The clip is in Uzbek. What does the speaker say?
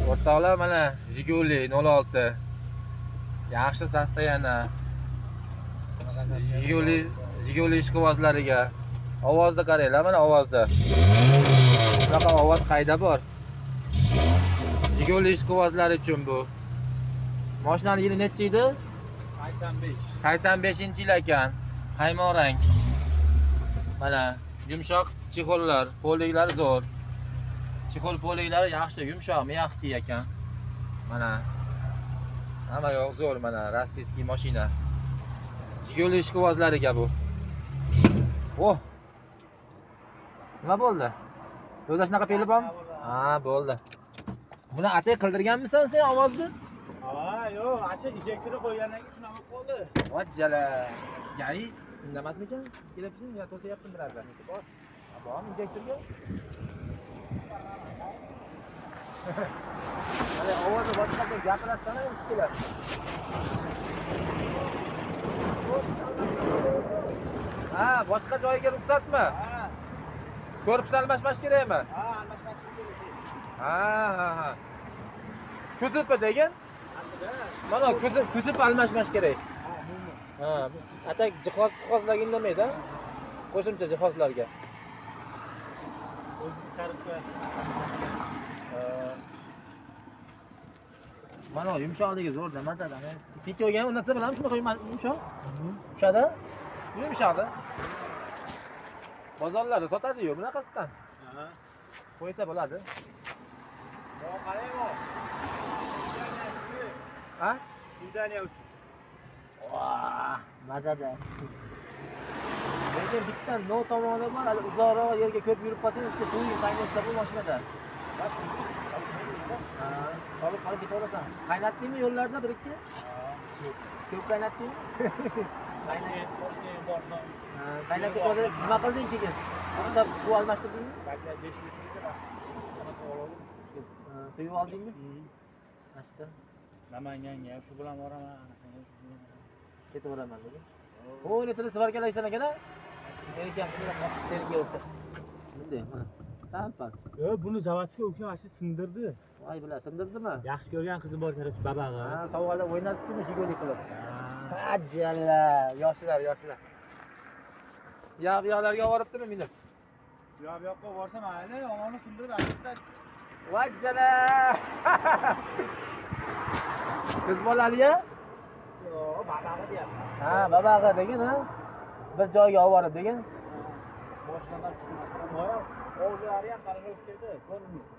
O'rtoqlar mana Jiguli 06. Yaxshi sostoyani. Jiguli ishqibozlariga. Ovozda qaranglar, mana ovozda. Bunaqa ovoz qayda bor? Jiguli ishqibozlari uchun bu. Mashinaning yili necha edi? 85. 85-yil ekan. Qaymoq rang. Mana yumshoq chexollar, poliklari zo'r. Chexol poliklari yaxshi, yumshoq, miyaqti ekan. Mana hamma yoq zo'r, mana rossiyskiy mashina. Jiguli ishqibozlariga bu. Oh. Nima bo'ldi? O'zi shunaqa fe'li bormi? Ha, bo'ldi. Buni atay qildirganmisan sen ovozni? Ha, yo'q, asha injektorni qo'ygandan keyin shunaqa bo'ldi. Vajjala. Gari indamasmikan? Kelibsen, yo to'sayaptim birazdan. Bor. Bor injektorga. Hali ovozi boshqacha gapirasana ikkilar. Ha, boshqa joyga ruxsatmi? Ha. Korpus almashmash kerakmi? Ha, almashmash kerak. Ha. Kuzov degan? Aslida. Mana kuzov almashmash kerak. Ha, umuman. Ha, atak jihozlarga indamaydi, ha? Qo'shimcha jihozlarga. O'zi qarib qo'yasiz. Mana yumshoqligi zo'rda, mazada. Pityoga unatsa bilamsiz, shunaqa yumshoq? Ushada? Yumshoqda. Bozorlarda sotadi-yu bunaqasidan. Ha. Qo'ysa bo'ladi. Yo, qaraymi? Ha? Sidaniya uchun. Vah, mazada. Lekin bitta no tomoni bor, hali uzoqroq yerga ko'p yurib qolsangiz, bitta suv qaynatsa bu mashinada. Ha, olib ketaverasan. Qaynatdingmi yo'llarda bir-ikki? Ha. Ko'p qaynatdingmi? Toshkent bordi. Ha, qaynatib hozir nima qilding keyin? Unda bu almashtirdingmi? 5 litrga bas. Qanaqa oldim? Quyib oldingmi? Ashta. Namanganga shu bilan boraman. Ketaveraman dedi. O, litrini svarkalaysan ekan-a? Ekan, terga o'tdi. Bunday, mana. Sal-pal. Buni zavodga o'sha mana sindirdi. Voy bilan sindirdimi? Yaxshi ko'rgan qizim bor kerak, babag'i. Ha, sovg'alar o'ynasibdimi Jiguli qilib? Ajjalla, yoshlar. Yoqlarga boribdimi minib? Bu yoqqa borsam, mayli, o'g'lini sindirib aytdi. Vajjala! Qiz bolali-ya? Yo'q, babag'i deyapti. Ha, babag'i degan, ha? Bir joyga olib borib degan. Boshlanib tushmasdan, mo'yo, o'zlari ham qarashib ketdi, ko'rinmaydi.